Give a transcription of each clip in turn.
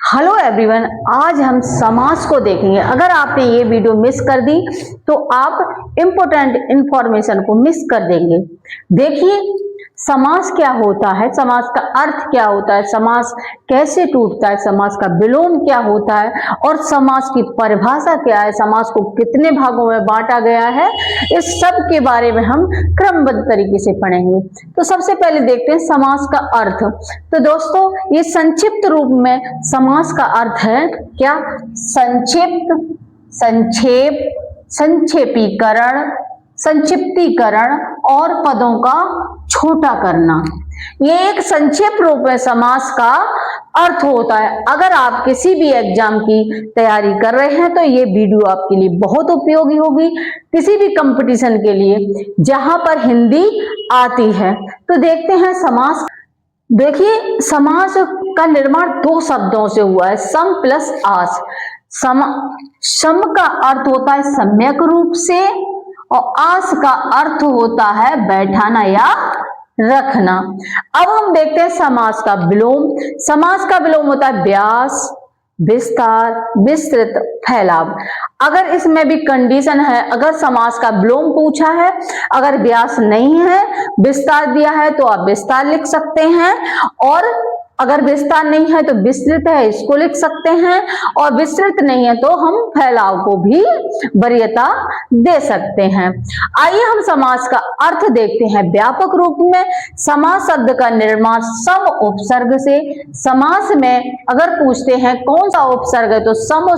Hello everyone, आज हम समास को देखेंगे। अगर आपने ये वीडियो मिस कर दी तो आप इम्पोर्टेंट इंफॉर्मेशन को मिस कर देंगे। देखिए, समास क्या होता है, समास का अर्थ क्या होता है, समास कैसे टूटता है, समास का विलोम क्या होता है और समास की परिभाषा क्या है, समास को कितने भागों में बांटा गया है, इस सब के बारे में हम क्रमबद्ध तरीके से पढ़ेंगे। तो सबसे पहले देखते हैं समास का अर्थ। तो दोस्तों, ये संक्षिप्त रूप में समास का अर्थ है क्या? संक्षिप्त, संक्षेप, संक्षेपीकरण, संक्षिप्तीकरण और पदों का छोटा करना। ये एक संक्षेप रूप में समास का अर्थ होता है। अगर आप किसी भी एग्जाम की तैयारी कर रहे हैं तो ये वीडियो आपके लिए बहुत उपयोगी होगी, किसी भी कंपटीशन के लिए जहां पर हिंदी आती है। तो देखते हैं समास। देखिए, समास का निर्माण दो शब्दों से हुआ है, सम प्लस आस। सम का अर्थ होता है सम्यक रूप से और आस का अर्थ होता है बैठाना या रखना। अब हम देखते हैं समास का विलोम। समास का विलोम होता है व्यास, विस्तार, विस्तृत, फैलाव। अगर इसमें भी कंडीशन है, अगर समास का विलोम पूछा है, अगर व्यास नहीं है, विस्तार दिया है तो आप विस्तार लिख सकते हैं, और अगर विस्तार नहीं है तो विस्तृत है, इसको लिख सकते हैं, और विस्तृत नहीं है तो हम फैलाव को भी वरीयता दे सकते हैं। आइए हम समास का अर्थ देखते हैं व्यापक रूप में। समास शब्द का निर्माण सम उपसर्ग से। समास में अगर पूछते हैं कौन सा उपसर्ग है तो सम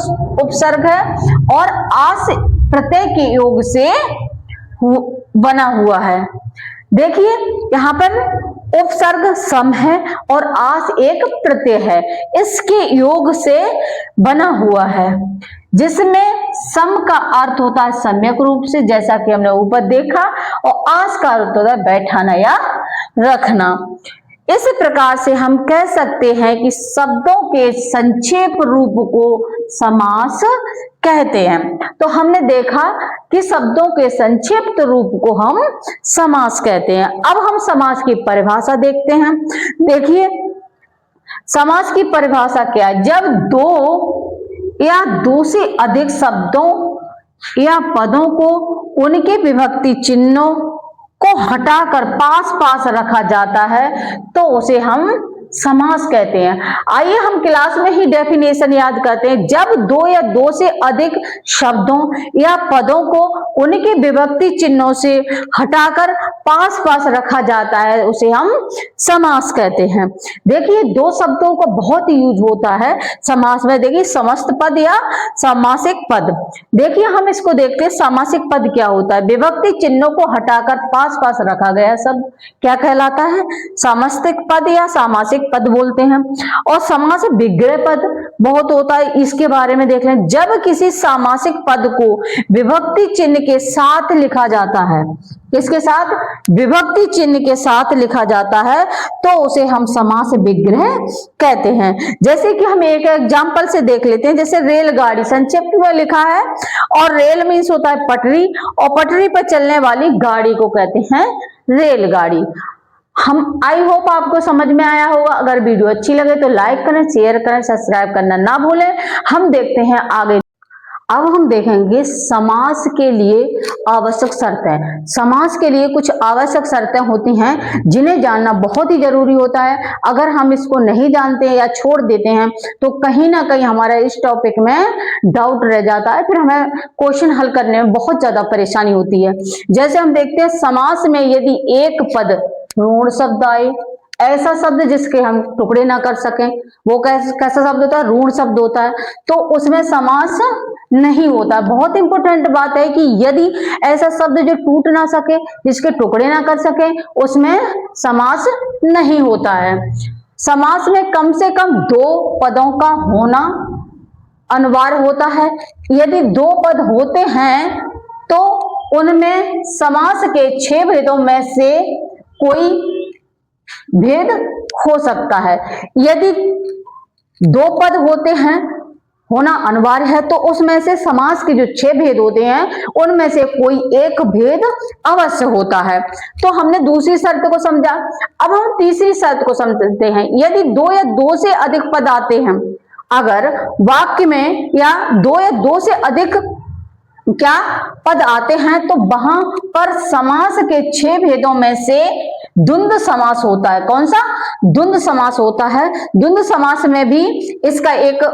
उपसर्ग है, और आस प्रत्यय के योग से बना हुआ है। देखिए, यहाँ पर उपसर्ग सम है और आस एक प्रत्यय है, इसके योग से बना हुआ है, जिसमें सम का अर्थ होता है सम्यक रूप से, जैसा कि हमने ऊपर देखा, और आस का अर्थ होता है बैठाना या रखना। इस प्रकार से हम कह सकते हैं कि शब्दों के संक्षेप रूप को समास कहते हैं। तो हमने देखा कि शब्दों के संक्षिप्त रूप को हम समास कहते हैं। अब हम समास की परिभाषा देखते हैं। देखिए, समास की परिभाषा क्या है? जब दो या दो से अधिक शब्दों या पदों को उनके विभक्ति चिन्हों को हटाकर पास पास रखा जाता है तो उसे हम समास कहते हैं। आइए हम क्लास में ही डेफिनेशन याद करते हैं। जब दो या दो से अधिक शब्दों या पदों को उनके विभक्ति चिन्हों से हटाकर पास पास रखा जाता है उसे हम समास कहते हैं। देखिए, दो शब्दों का बहुत यूज होता है समास में। देखिए, समस्त पद या सामासिक पद। देखिए, हम इसको देखते हैं। सामासिक पद क्या होता है? विभक्ति चिन्हों को हटाकर पास पास रखा गया शब्द क्या कहलाता है? सामासिक पद या सामासिक पद बोलते हैं। और समास विग्रह पद बहुत होता है, इसके बारे में देख लें। जब किसी सामासिक पद को विभक्ति चिन्ह के साथ लिखा जाता है, किसके साथ? विभक्ति चिन्ह के साथ लिखा जाता है तो उसे हम समास विग्रह कहते हैं। जैसे कि हम एक एग्जांपल से देख लेते हैं। जैसे रेलगाड़ी संक्षिप्त में लिखा है, और रेल मीन्स होता है पटरी, और पटरी पर चलने वाली गाड़ी को कहते हैं रेलगाड़ी। हम आई होप आपको समझ में आया होगा। अगर वीडियो अच्छी लगे तो लाइक करें, शेयर करें, सब्सक्राइब करना ना भूलें। हम देखते हैं आगे। अब हम देखेंगे समास के लिए आवश्यक शर्तें। समास के लिए कुछ आवश्यक शर्तें होती हैं जिन्हें जानना बहुत ही जरूरी होता है। अगर हम इसको नहीं जानते या छोड़ देते हैं तो कहीं ना कहीं हमारा इस टॉपिक में डाउट रह जाता है, फिर हमें क्वेश्चन हल करने में बहुत ज्यादा परेशानी होती है। जैसे हम देखते हैं, समास में यदि एक पद ऋण शब्द आए, ऐसा शब्द जिसके हम टुकड़े ना कर सकें, वो कैसा शब्द होता है? ऋण शब्द होता है, तो उसमें समास नहीं होता। बहुत इंपॉर्टेंट बात है कि यदि ऐसा शब्द जो टूट ना सके, जिसके टुकड़े ना कर सके, उसमें समास नहीं होता है। समास में कम से कम दो पदों का होना अनिवार्य होता है। यदि दो पद होते हैं तो उनमें समास के 6 भेदों में से कोई भेद हो सकता है। यदि दो पद होते हैं, होना अनिवार्य है, तो उसमें से समास के जो 6 भेद होते हैं उनमें से कोई एक भेद अवश्य होता है। तो हमने दूसरी शर्त को समझा। अब हम तीसरी शर्त को समझते हैं। यदि दो या दो से अधिक पद आते हैं अगर वाक्य में या दो से अधिक क्या पद आते हैं तो वहां पर समास के 6 भेदों में से द्वंद्व समास होता है। कौन सा? द्वंद्व समास होता है। द्वंद्व समास में भी इसका एक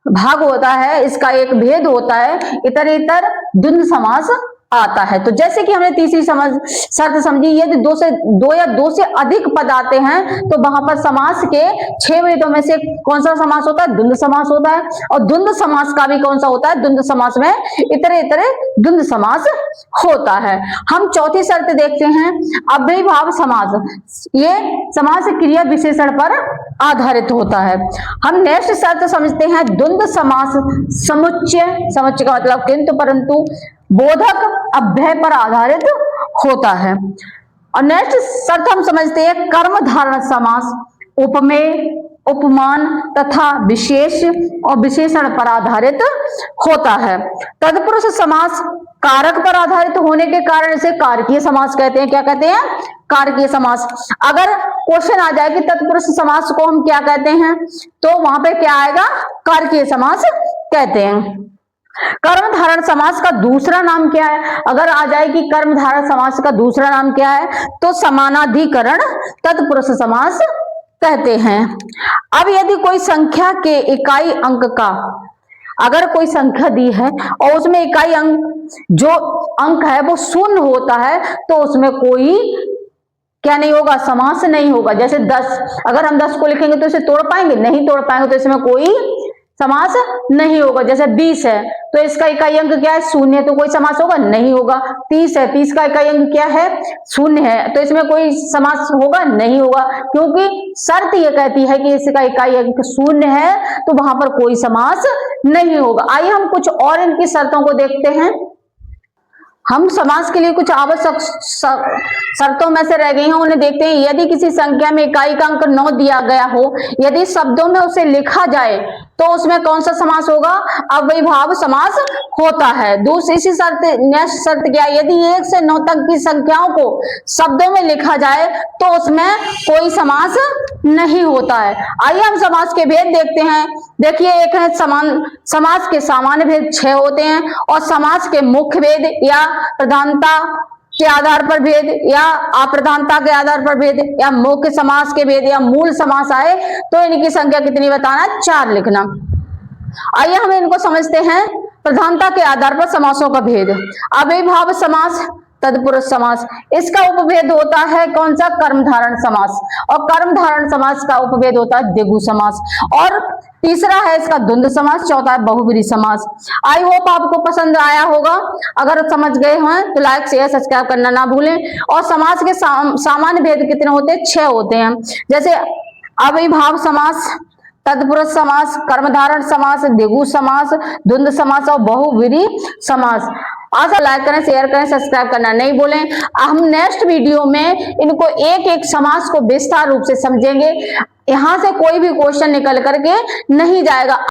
भाग होता है, इसका एक भेद होता है, इतरेतर द्वंद्व समास आता है। तो जैसे कि हमने तीसरी शर्त समझी, यदि दो या दो से अधिक पद आते हैं तो वहां पर समास के 6 भेदों में से कौन सा समास होता है? द्वंद्व समास होता है। और द्वंद्व समास का भी कौन सा होता है? द्वंद्व समास में इतरेतर द्वंद्व समास होता है। हम चौथी शर्त देखते हैं, अव्ययीभाव समास। ये समास क्रिया विशेषण पर आधारित होता है। हम नेक्स्ट शर्त समझते हैं, द्वंद्व समास समुच्चय। समुच्चय का मतलब किंतु परंतु बोधक अव्यय पर आधारित होता है। और नेक्स्ट शर्त हम समझते हैं, कर्म धारण समास उपमेय, उपमान तथा विशेष और विशेषण पर आधारित होता है। तत्पुरुष समास कारक पर आधारित होने के कारण इसे कारकीय समास कहते हैं। क्या कहते हैं? कारकीय समास। अगर क्वेश्चन आ जाए कि तत्पुरुष समास को हम क्या कहते हैं, तो वहां पे क्या आएगा? कारकीय समास कहते हैं। कर्म धारण समास का दूसरा नाम क्या है? अगर आ जाए कि कर्म धारण समास का दूसरा नाम क्या है, तो समानाधिकरण तत्पुरुष समास कहते हैं। अब यदि कोई संख्या के इकाई अंक का, अगर कोई संख्या दी है और उसमें इकाई अंक जो अंक है वो शून्य होता है, तो उसमें कोई क्या नहीं होगा? समास नहीं होगा। जैसे 10, अगर हम 10 को लिखेंगे तो इसे तोड़ पाएंगे? नहीं तोड़ पाएंगे, तो इसमें कोई समास नहीं होगा। जैसे 20 है तो इसका इकाई अंक क्या है? शून्य है, तो कोई समास होगा? नहीं होगा। 30 है, 30 का इकाई अंक क्या है? शून्य है, तो इसमें कोई समास होगा? नहीं होगा, क्योंकि शर्त ये कहती है कि इसका इकाई अंक शून्य है, तो वहां पर कोई समास नहीं होगा। आइए हम कुछ और इनकी शर्तों को देखते हैं। हम समास के लिए कुछ आवश्यक शर्तों में से रह गई हैं, उन्हें देखते हैं। यदि किसी संख्या में इकाई का अंक 9 दिया गया हो, यदि शब्दों में उसे लिखा जाए तो उसमें कौन सा समास होगा? अव्ययीभाव समास होता है। दूसरी शर्त, नेक्स्ट शर्त क्या है? यदि 1 से 9 तक की संख्याओं को शब्दों में लिखा जाए तो उसमें कोई समास नहीं होता है। आइए हम समास के भेद देखते हैं। देखिए, एक है समास के सामान्य भेद 6 होते हैं, और समास के मुख्य भेद या प्रधानता के आधार पर भेद या अप्रधानता के आधार पर भेद या मुख्य समास के भेद या मूल समास आए तो इनकी संख्या कितनी बताना? 4 लिखना। आइए हम इनको समझते हैं। प्रधानता के आधार पर समासों का भेद। अव्ययीभाव समास, तत्पुरुष समास, इसका उपभेद होता है कौन सा? कर्मधारण समास। और कर्मधारण समास का उपभेद होता है द्विगु समास। और तीसरा है इसका द्वंद्व समास, चौथा है बहुव्रीहि समास। आई होप आपको पसंद आया होगा। अगर समझ गए हैं तो लाइक शेयर सब्सक्राइब करना ना भूलें। और समास के सामान्य भेद कितने होते हैं? 6 होते हैं। जैसे अव्ययीभाव समास, तत्पुरुष समास, कर्मधारण समास, द्विगु समास, द्वंद्व समास और बहुव्रीहि समास। आशा लाइक करें, शेयर करें, सब्सक्राइब करना नहीं भूलें। हम नेक्स्ट वीडियो में इनको एक एक समास को विस्तार रूप से समझेंगे। यहां से कोई भी क्वेश्चन निकल करके नहीं जाएगा।